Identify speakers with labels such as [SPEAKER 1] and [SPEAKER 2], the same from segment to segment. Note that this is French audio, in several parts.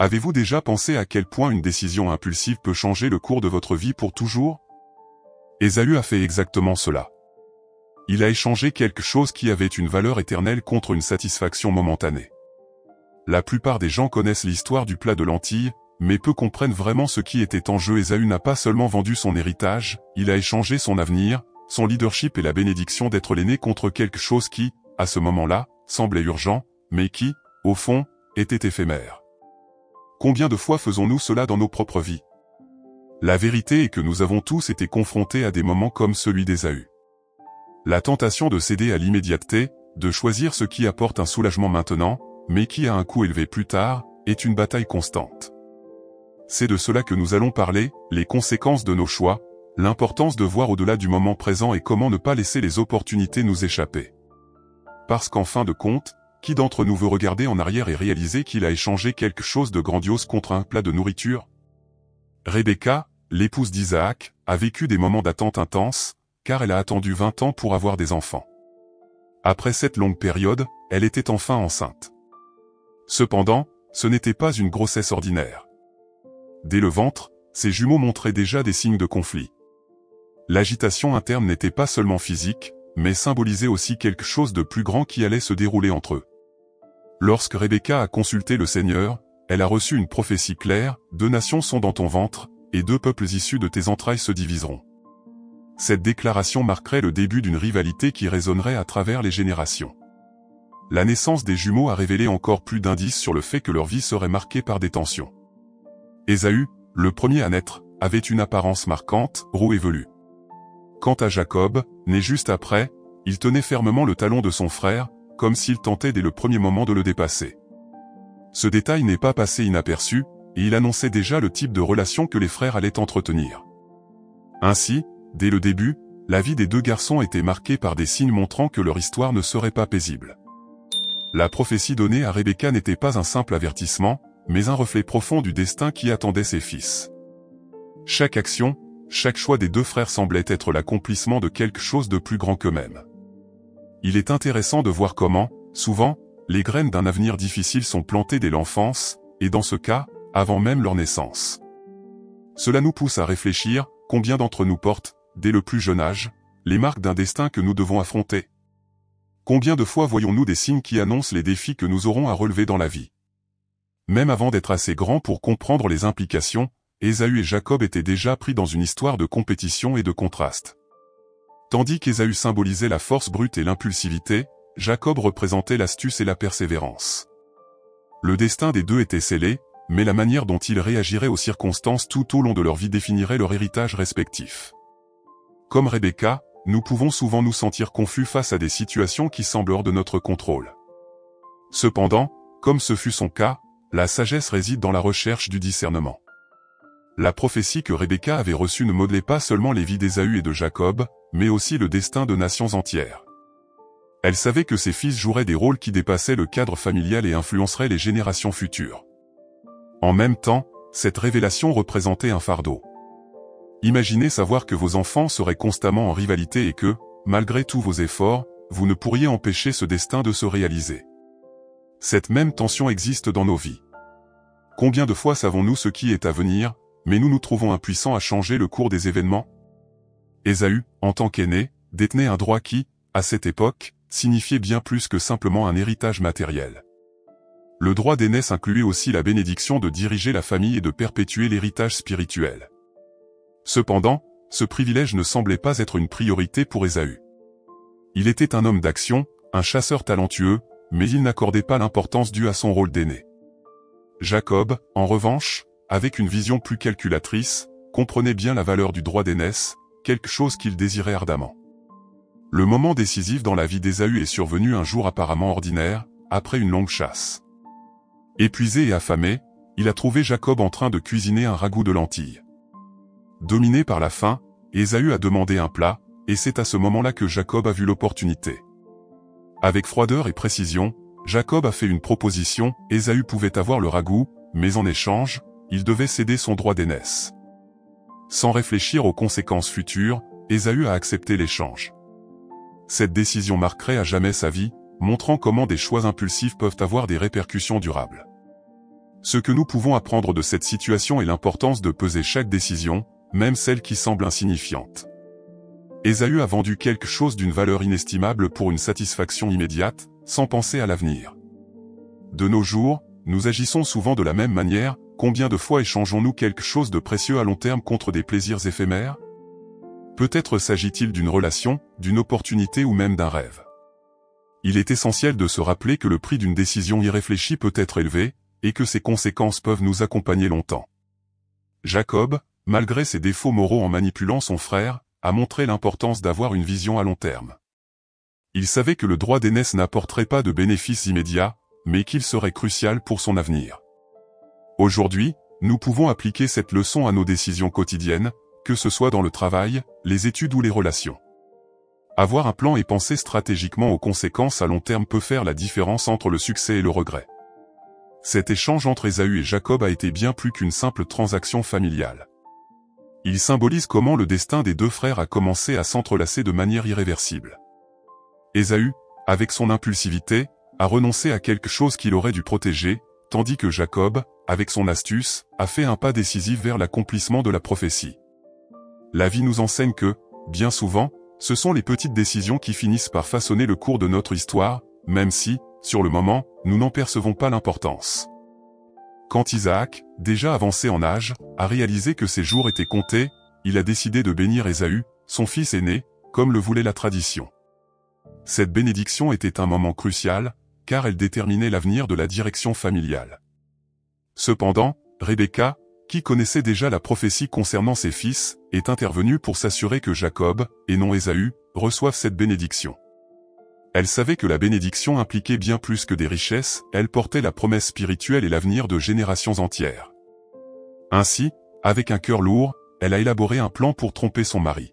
[SPEAKER 1] Avez-vous déjà pensé à quel point une décision impulsive peut changer le cours de votre vie pour toujours? Ésaü a fait exactement cela. Il a échangé quelque chose qui avait une valeur éternelle contre une satisfaction momentanée. La plupart des gens connaissent l'histoire du plat de lentilles, mais peu comprennent vraiment ce qui était en jeu. Ésaü n'a pas seulement vendu son héritage, il a échangé son avenir, son leadership et la bénédiction d'être l'aîné contre quelque chose qui, à ce moment-là, semblait urgent, mais qui, au fond, était éphémère. Combien de fois faisons-nous cela dans nos propres vies? La vérité est que nous avons tous été confrontés à des moments comme celui d'Ésaü. La tentation de céder à l'immédiateté, de choisir ce qui apporte un soulagement maintenant, mais qui a un coût élevé plus tard, est une bataille constante. C'est de cela que nous allons parler, les conséquences de nos choix, l'importance de voir au-delà du moment présent et comment ne pas laisser les opportunités nous échapper. Parce qu'en fin de compte, qui d'entre nous veut regarder en arrière et réaliser qu'il a échangé quelque chose de grandiose contre un plat de nourriture? Rebecca, l'épouse d'Isaac, a vécu des moments d'attente intense, car elle a attendu 20 ans pour avoir des enfants. Après cette longue période, elle était enfin enceinte. Cependant, ce n'était pas une grossesse ordinaire. Dès le ventre, ses jumeaux montraient déjà des signes de conflit. L'agitation interne n'était pas seulement physique, mais symbolisait aussi quelque chose de plus grand qui allait se dérouler entre eux. Lorsque Rebecca a consulté le Seigneur, elle a reçu une prophétie claire, 2 nations sont dans ton ventre, et 2 peuples issus de tes entrailles se diviseront. Cette déclaration marquerait le début d'une rivalité qui résonnerait à travers les générations. La naissance des jumeaux a révélé encore plus d'indices sur le fait que leur vie serait marquée par des tensions. Ésaü, le premier à naître, avait une apparence marquante, roux et velu. Quant à Jacob, né juste après, il tenait fermement le talon de son frère, comme s'il tentait dès le premier moment de le dépasser. Ce détail n'est pas passé inaperçu, et il annonçait déjà le type de relation que les frères allaient entretenir. Ainsi, dès le début, la vie des 2 garçons était marquée par des signes montrant que leur histoire ne serait pas paisible. La prophétie donnée à Rebecca n'était pas un simple avertissement, mais un reflet profond du destin qui attendait ses fils. Chaque action, chaque choix des 2 frères semblait être l'accomplissement de quelque chose de plus grand qu'eux-mêmes. Il est intéressant de voir comment, souvent, les graines d'un avenir difficile sont plantées dès l'enfance, et dans ce cas, avant même leur naissance. Cela nous pousse à réfléchir, combien d'entre nous portent, dès le plus jeune âge, les marques d'un destin que nous devons affronter? Combien de fois voyons-nous des signes qui annoncent les défis que nous aurons à relever dans la vie? Même avant d'être assez grands pour comprendre les implications, Ésaü et Jacob étaient déjà pris dans une histoire de compétition et de contraste. Tandis qu'Ésaü symbolisait la force brute et l'impulsivité, Jacob représentait l'astuce et la persévérance. Le destin des 2 était scellé, mais la manière dont ils réagiraient aux circonstances tout au long de leur vie définirait leur héritage respectif. Comme Rebecca, nous pouvons souvent nous sentir confus face à des situations qui semblent hors de notre contrôle. Cependant, comme ce fut son cas, la sagesse réside dans la recherche du discernement. La prophétie que Rebecca avait reçue ne modelait pas seulement les vies d'Ésaü et de Jacob, mais aussi le destin de nations entières. Elle savait que ses fils joueraient des rôles qui dépassaient le cadre familial et influenceraient les générations futures. En même temps, cette révélation représentait un fardeau. Imaginez savoir que vos enfants seraient constamment en rivalité et que, malgré tous vos efforts, vous ne pourriez empêcher ce destin de se réaliser. Cette même tension existe dans nos vies. Combien de fois savons-nous ce qui est à venir, mais nous nous trouvons impuissants à changer le cours des événements? Ésaü, en tant qu'aîné, détenait un droit qui, à cette époque, signifiait bien plus que simplement un héritage matériel. Le droit d'aînesse incluait aussi la bénédiction de diriger la famille et de perpétuer l'héritage spirituel. Cependant, ce privilège ne semblait pas être une priorité pour Ésaü. Il était un homme d'action, un chasseur talentueux, mais il n'accordait pas l'importance due à son rôle d'aîné. Jacob, en revanche, avec une vision plus calculatrice, comprenait bien la valeur du droit d'aînesse, quelque chose qu'il désirait ardemment. Le moment décisif dans la vie d'Ésaü est survenu un jour apparemment ordinaire, après une longue chasse. Épuisé et affamé, il a trouvé Jacob en train de cuisiner un ragoût de lentilles. Dominé par la faim, Ésaü a demandé un plat, et c'est à ce moment-là que Jacob a vu l'opportunité. Avec froideur et précision, Jacob a fait une proposition, Ésaü pouvait avoir le ragoût, mais en échange, il devait céder son droit d'aînesse. Sans réfléchir aux conséquences futures, Ésaü a accepté l'échange. Cette décision marquerait à jamais sa vie, montrant comment des choix impulsifs peuvent avoir des répercussions durables. Ce que nous pouvons apprendre de cette situation est l'importance de peser chaque décision, même celle qui semble insignifiante. Ésaü a vendu quelque chose d'une valeur inestimable pour une satisfaction immédiate, sans penser à l'avenir. De nos jours, nous agissons souvent de la même manière. Combien de fois échangeons-nous quelque chose de précieux à long terme contre des plaisirs éphémères? Peut-être s'agit-il d'une relation, d'une opportunité ou même d'un rêve. Il est essentiel de se rappeler que le prix d'une décision irréfléchie peut être élevé, et que ses conséquences peuvent nous accompagner longtemps. Jacob, malgré ses défauts moraux en manipulant son frère, a montré l'importance d'avoir une vision à long terme. Il savait que le droit d'aînesse n'apporterait pas de bénéfices immédiats, mais qu'il serait crucial pour son avenir. Aujourd'hui, nous pouvons appliquer cette leçon à nos décisions quotidiennes, que ce soit dans le travail, les études ou les relations. Avoir un plan et penser stratégiquement aux conséquences à long terme peut faire la différence entre le succès et le regret. Cet échange entre Ésaü et Jacob a été bien plus qu'une simple transaction familiale. Il symbolise comment le destin des deux frères a commencé à s'entrelacer de manière irréversible. Ésaü, avec son impulsivité, a renoncé à quelque chose qu'il aurait dû protéger, tandis que Jacob, avec son astuce, a fait un pas décisif vers l'accomplissement de la prophétie. La vie nous enseigne que, bien souvent, ce sont les petites décisions qui finissent par façonner le cours de notre histoire, même si, sur le moment, nous n'en percevons pas l'importance. Quand Isaac, déjà avancé en âge, a réalisé que ses jours étaient comptés, il a décidé de bénir Ésaü, son fils aîné, comme le voulait la tradition. Cette bénédiction était un moment crucial, car elle déterminait l'avenir de la direction familiale. Cependant, Rebecca, qui connaissait déjà la prophétie concernant ses fils, est intervenue pour s'assurer que Jacob, et non Ésaü, reçoivent cette bénédiction. Elle savait que la bénédiction impliquait bien plus que des richesses, elle portait la promesse spirituelle et l'avenir de générations entières. Ainsi, avec un cœur lourd, elle a élaboré un plan pour tromper son mari.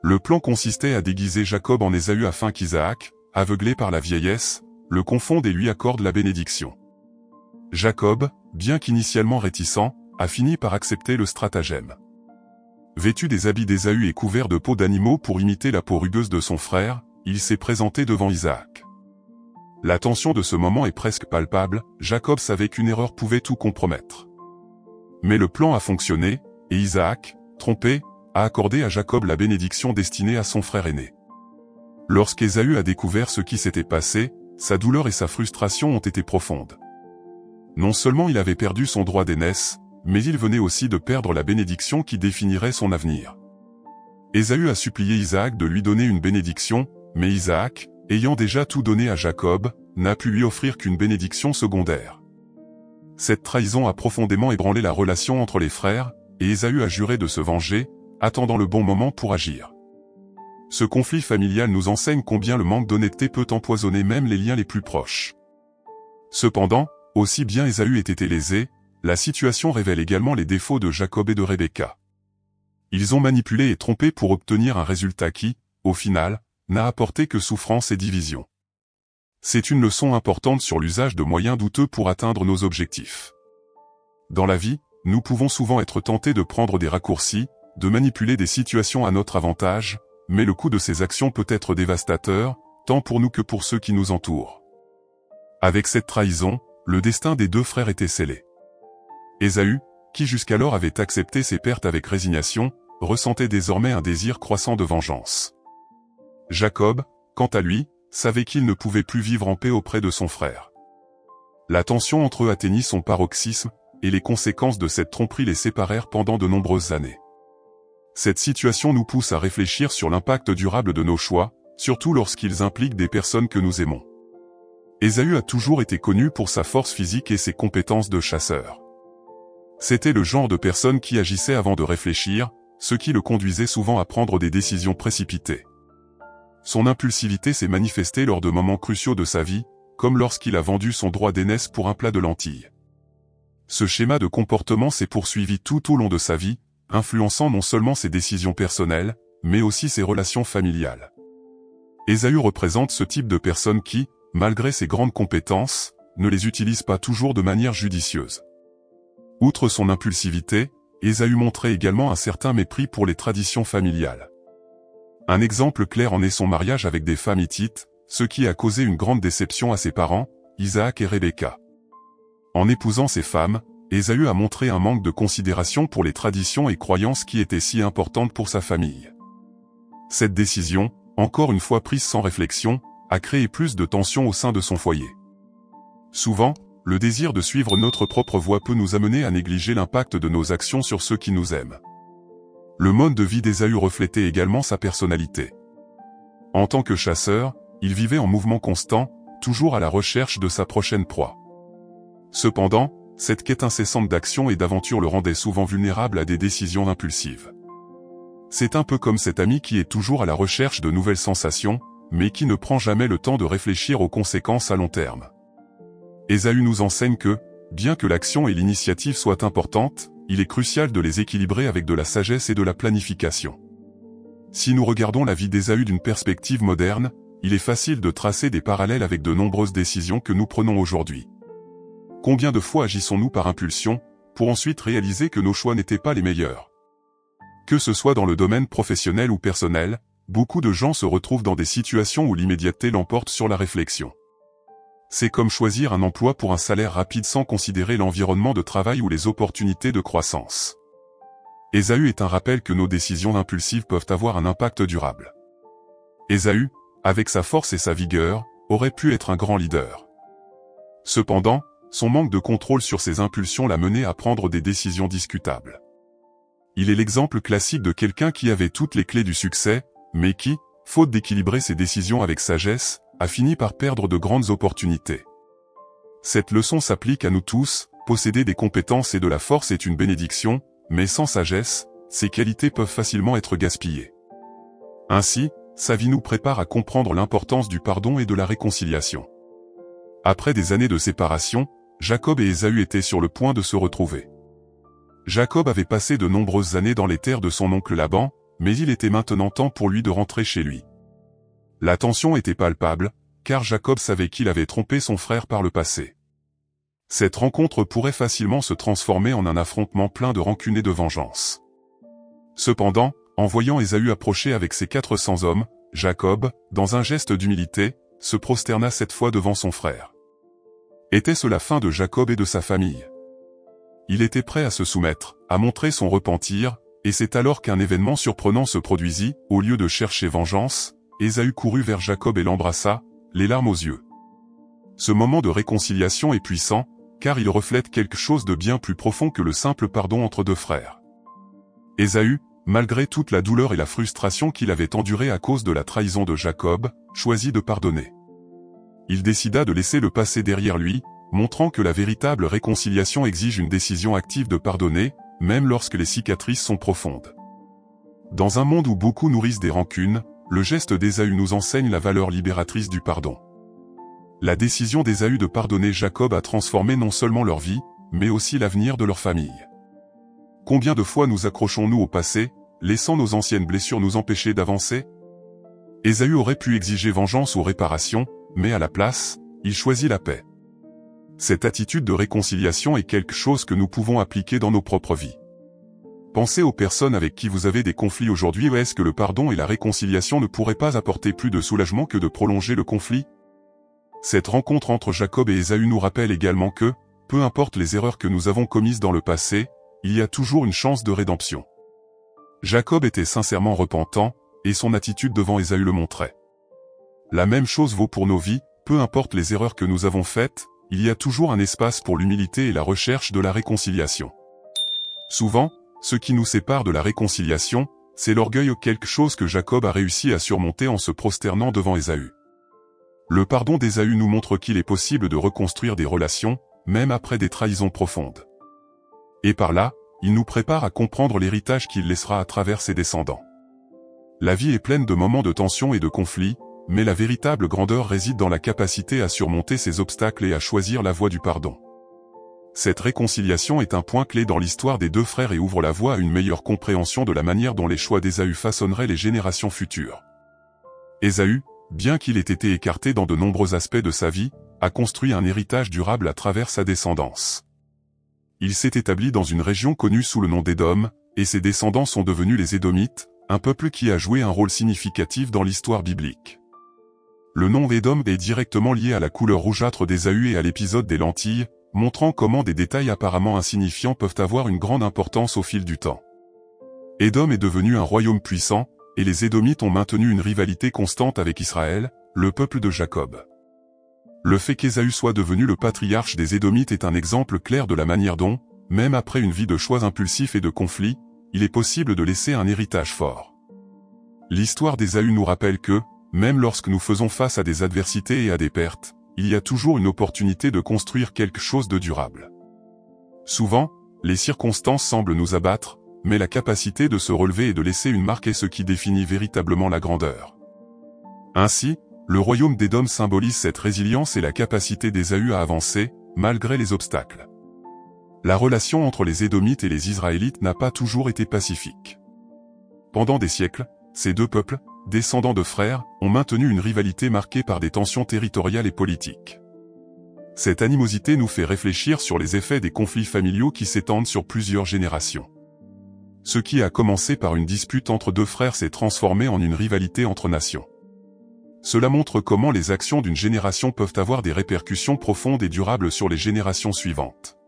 [SPEAKER 1] Le plan consistait à déguiser Jacob en Ésaü afin qu'Isaac, aveuglé par la vieillesse, le confonde et lui accorde la bénédiction. Jacob, bien qu'initialement réticent, a fini par accepter le stratagème. Vêtu des habits d'Ésaü et couvert de peaux d'animaux pour imiter la peau rugueuse de son frère, il s'est présenté devant Isaac. La tension de ce moment est presque palpable, Jacob savait qu'une erreur pouvait tout compromettre. Mais le plan a fonctionné, et Isaac, trompé, a accordé à Jacob la bénédiction destinée à son frère aîné. Lorsqu'Ésaü a découvert ce qui s'était passé, sa douleur et sa frustration ont été profondes. Non seulement il avait perdu son droit d'aînesse, mais il venait aussi de perdre la bénédiction qui définirait son avenir. Ésaü a supplié Isaac de lui donner une bénédiction, mais Isaac, ayant déjà tout donné à Jacob, n'a pu lui offrir qu'une bénédiction secondaire. Cette trahison a profondément ébranlé la relation entre les frères, et Ésaü a juré de se venger, attendant le bon moment pour agir. Ce conflit familial nous enseigne combien le manque d'honnêteté peut empoisonner même les liens les plus proches. Cependant, aussi bien Ésaü ait été lésé, la situation révèle également les défauts de Jacob et de Rebecca. Ils ont manipulé et trompé pour obtenir un résultat qui, au final, n'a apporté que souffrance et division. C'est une leçon importante sur l'usage de moyens douteux pour atteindre nos objectifs. Dans la vie, nous pouvons souvent être tentés de prendre des raccourcis, de manipuler des situations à notre avantage, mais le coût de ces actions peut être dévastateur, tant pour nous que pour ceux qui nous entourent. Avec cette trahison, le destin des deux frères était scellé. Ésaü, qui jusqu'alors avait accepté ses pertes avec résignation, ressentait désormais un désir croissant de vengeance. Jacob, quant à lui, savait qu'il ne pouvait plus vivre en paix auprès de son frère. La tension entre eux atteignit son paroxysme, et les conséquences de cette tromperie les séparèrent pendant de nombreuses années. Cette situation nous pousse à réfléchir sur l'impact durable de nos choix, surtout lorsqu'ils impliquent des personnes que nous aimons. Ésaü a toujours été connu pour sa force physique et ses compétences de chasseur. C'était le genre de personne qui agissait avant de réfléchir, ce qui le conduisait souvent à prendre des décisions précipitées. Son impulsivité s'est manifestée lors de moments cruciaux de sa vie, comme lorsqu'il a vendu son droit d'aînesse pour un plat de lentilles. Ce schéma de comportement s'est poursuivi tout au long de sa vie, influençant non seulement ses décisions personnelles, mais aussi ses relations familiales. Ésaü représente ce type de personne qui, malgré ses grandes compétences, ne les utilise pas toujours de manière judicieuse. Outre son impulsivité, Ésaü montrait également un certain mépris pour les traditions familiales. Un exemple clair en est son mariage avec des femmes hittites, ce qui a causé une grande déception à ses parents, Isaac et Rebecca. En épousant ces femmes, Ésaü a montré un manque de considération pour les traditions et croyances qui étaient si importantes pour sa famille. Cette décision, encore une fois prise sans réflexion, a créé plus de tensions au sein de son foyer. Souvent, le désir de suivre notre propre voie peut nous amener à négliger l'impact de nos actions sur ceux qui nous aiment. Le mode de vie d'Ésaü reflétait également sa personnalité. En tant que chasseur, il vivait en mouvement constant, toujours à la recherche de sa prochaine proie. Cependant, cette quête incessante d'action et d'aventure le rendait souvent vulnérable à des décisions impulsives. C'est un peu comme cet ami qui est toujours à la recherche de nouvelles sensations, mais qui ne prend jamais le temps de réfléchir aux conséquences à long terme. Ésaü nous enseigne que, bien que l'action et l'initiative soient importantes, il est crucial de les équilibrer avec de la sagesse et de la planification. Si nous regardons la vie d'Ésaü d'une perspective moderne, il est facile de tracer des parallèles avec de nombreuses décisions que nous prenons aujourd'hui. Combien de fois agissons-nous par impulsion, pour ensuite réaliser que nos choix n'étaient pas les meilleurs? Que ce soit dans le domaine professionnel ou personnel, beaucoup de gens se retrouvent dans des situations où l'immédiateté l'emporte sur la réflexion. C'est comme choisir un emploi pour un salaire rapide sans considérer l'environnement de travail ou les opportunités de croissance. Ésaü est un rappel que nos décisions impulsives peuvent avoir un impact durable. Ésaü, avec sa force et sa vigueur, aurait pu être un grand leader. Cependant, son manque de contrôle sur ses impulsions l'a mené à prendre des décisions discutables. Il est l'exemple classique de quelqu'un qui avait toutes les clés du succès, mais qui, faute d'équilibrer ses décisions avec sagesse, a fini par perdre de grandes opportunités. Cette leçon s'applique à nous tous, posséder des compétences et de la force est une bénédiction, mais sans sagesse, ces qualités peuvent facilement être gaspillées. Ainsi, sa vie nous prépare à comprendre l'importance du pardon et de la réconciliation. Après des années de séparation, Jacob et Ésaü étaient sur le point de se retrouver. Jacob avait passé de nombreuses années dans les terres de son oncle Laban, mais il était maintenant temps pour lui de rentrer chez lui. La tension était palpable, car Jacob savait qu'il avait trompé son frère par le passé. Cette rencontre pourrait facilement se transformer en un affrontement plein de rancune et de vengeance. Cependant, en voyant Ésaü approcher avec ses 400 hommes, Jacob, dans un geste d'humilité, se prosterna cette fois devant son frère. Était-ce la fin de Jacob et de sa famille? Il était prêt à se soumettre, à montrer son repentir, et c'est alors qu'un événement surprenant se produisit. Au lieu de chercher vengeance, Ésaü courut vers Jacob et l'embrassa, les larmes aux yeux. Ce moment de réconciliation est puissant, car il reflète quelque chose de bien plus profond que le simple pardon entre deux frères. Ésaü, malgré toute la douleur et la frustration qu'il avait endurée à cause de la trahison de Jacob, choisit de pardonner. Il décida de laisser le passé derrière lui, montrant que la véritable réconciliation exige une décision active de pardonner, même lorsque les cicatrices sont profondes. Dans un monde où beaucoup nourrissent des rancunes, le geste d'Ésaü nous enseigne la valeur libératrice du pardon. La décision d'Ésaü de pardonner Jacob a transformé non seulement leur vie, mais aussi l'avenir de leur famille. Combien de fois nous accrochons-nous au passé, laissant nos anciennes blessures nous empêcher d'avancer? Ésaü aurait pu exiger vengeance ou réparation, mais à la place, il choisit la paix. Cette attitude de réconciliation est quelque chose que nous pouvons appliquer dans nos propres vies. Pensez aux personnes avec qui vous avez des conflits aujourd'hui. Est-ce que le pardon et la réconciliation ne pourraient pas apporter plus de soulagement que de prolonger le conflit? Cette rencontre entre Jacob et Ésaü nous rappelle également que, peu importe les erreurs que nous avons commises dans le passé, il y a toujours une chance de rédemption. Jacob était sincèrement repentant, et son attitude devant Ésaü le montrait. La même chose vaut pour nos vies, peu importe les erreurs que nous avons faites, il y a toujours un espace pour l'humilité et la recherche de la réconciliation. Souvent, ce qui nous sépare de la réconciliation, c'est l'orgueil ou quelque chose que Jacob a réussi à surmonter en se prosternant devant Ésaü. Le pardon d'Ésaü nous montre qu'il est possible de reconstruire des relations, même après des trahisons profondes. Et par là, il nous prépare à comprendre l'héritage qu'il laissera à travers ses descendants. La vie est pleine de moments de tension et de conflits, mais la véritable grandeur réside dans la capacité à surmonter ces obstacles et à choisir la voie du pardon. Cette réconciliation est un point clé dans l'histoire des deux frères et ouvre la voie à une meilleure compréhension de la manière dont les choix d'Ésaü façonneraient les générations futures. Ésaü, bien qu'il ait été écarté dans de nombreux aspects de sa vie, a construit un héritage durable à travers sa descendance. Il s'est établi dans une région connue sous le nom d'Édom, et ses descendants sont devenus les Édomites, un peuple qui a joué un rôle significatif dans l'histoire biblique. Le nom d'Édom est directement lié à la couleur rougeâtre d'Ésaü et à l'épisode des lentilles, montrant comment des détails apparemment insignifiants peuvent avoir une grande importance au fil du temps. Édom est devenu un royaume puissant, et les Édomites ont maintenu une rivalité constante avec Israël, le peuple de Jacob. Le fait qu'Ésaü soit devenu le patriarche des Édomites est un exemple clair de la manière dont, même après une vie de choix impulsifs et de conflits, il est possible de laisser un héritage fort. L'histoire d'Ésaü nous rappelle que, même lorsque nous faisons face à des adversités et à des pertes, il y a toujours une opportunité de construire quelque chose de durable. Souvent, les circonstances semblent nous abattre, mais la capacité de se relever et de laisser une marque est ce qui définit véritablement la grandeur. Ainsi, le royaume d'Édom symbolise cette résilience et la capacité d'Ésaü à avancer, malgré les obstacles. La relation entre les Édomites et les Israélites n'a pas toujours été pacifique. Pendant des siècles, ces deux peuples, descendants de frères, ont maintenu une rivalité marquée par des tensions territoriales et politiques. Cette animosité nous fait réfléchir sur les effets des conflits familiaux qui s'étendent sur plusieurs générations. Ce qui a commencé par une dispute entre deux frères s'est transformé en une rivalité entre nations. Cela montre comment les actions d'une génération peuvent avoir des répercussions profondes et durables sur les générations suivantes.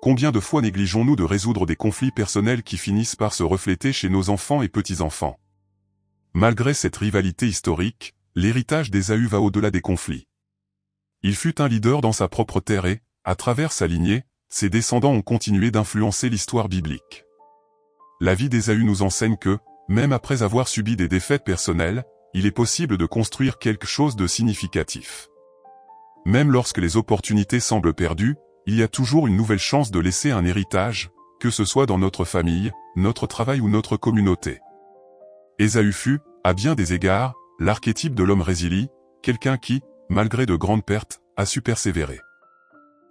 [SPEAKER 1] Combien de fois négligeons-nous de résoudre des conflits personnels qui finissent par se refléter chez nos enfants et petits-enfants? Malgré cette rivalité historique, l'héritage d'Ésaü va au-delà des conflits. Il fut un leader dans sa propre terre et, à travers sa lignée, ses descendants ont continué d'influencer l'histoire biblique. La vie d'Ésaü nous enseigne que, même après avoir subi des défaites personnelles, il est possible de construire quelque chose de significatif. Même lorsque les opportunités semblent perdues, il y a toujours une nouvelle chance de laisser un héritage, que ce soit dans notre famille, notre travail ou notre communauté. Ésaü fut, à bien des égards, l'archétype de l'homme résilient, quelqu'un qui, malgré de grandes pertes, a su persévérer.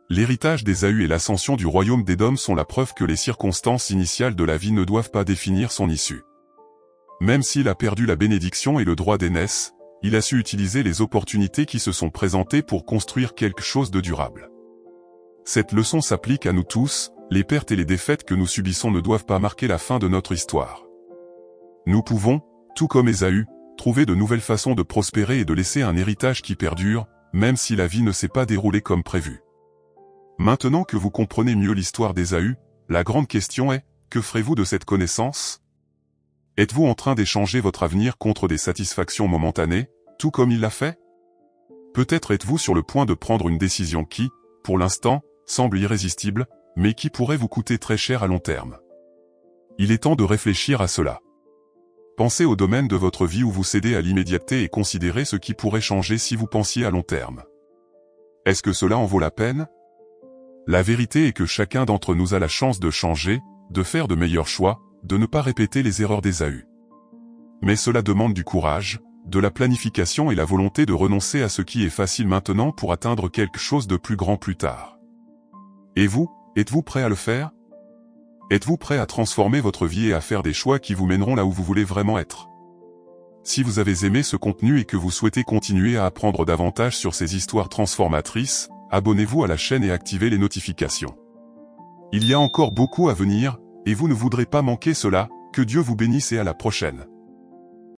[SPEAKER 1] L'héritage d'Ésaü et l'ascension du royaume d'Édom sont la preuve que les circonstances initiales de la vie ne doivent pas définir son issue. Même s'il a perdu la bénédiction et le droit d'aînesse, il a su utiliser les opportunités qui se sont présentées pour construire quelque chose de durable. Cette leçon s'applique à nous tous, les pertes et les défaites que nous subissons ne doivent pas marquer la fin de notre histoire. Nous pouvons, tout comme Ésaü, trouver de nouvelles façons de prospérer et de laisser un héritage qui perdure, même si la vie ne s'est pas déroulée comme prévu. Maintenant que vous comprenez mieux l'histoire d'Ésaü, la grande question est, que ferez-vous de cette connaissance? Êtes-vous en train d'échanger votre avenir contre des satisfactions momentanées, tout comme il l'a fait? Peut-être êtes-vous sur le point de prendre une décision qui, pour l'instant, semble irrésistible, mais qui pourrait vous coûter très cher à long terme. Il est temps de réfléchir à cela. Pensez au domaine de votre vie où vous cédez à l'immédiateté et considérez ce qui pourrait changer si vous pensiez à long terme. Est-ce que cela en vaut la peine? La vérité est que chacun d'entre nous a la chance de changer, de faire de meilleurs choix, de ne pas répéter les erreurs d'Ésaü. Mais cela demande du courage, de la planification et la volonté de renoncer à ce qui est facile maintenant pour atteindre quelque chose de plus grand plus tard. Et vous, êtes-vous prêt à le faire? Êtes-vous prêt à transformer votre vie et à faire des choix qui vous mèneront là où vous voulez vraiment être? Si vous avez aimé ce contenu et que vous souhaitez continuer à apprendre davantage sur ces histoires transformatrices, abonnez-vous à la chaîne et activez les notifications. Il y a encore beaucoup à venir, et vous ne voudrez pas manquer cela. Que Dieu vous bénisse et à la prochaine.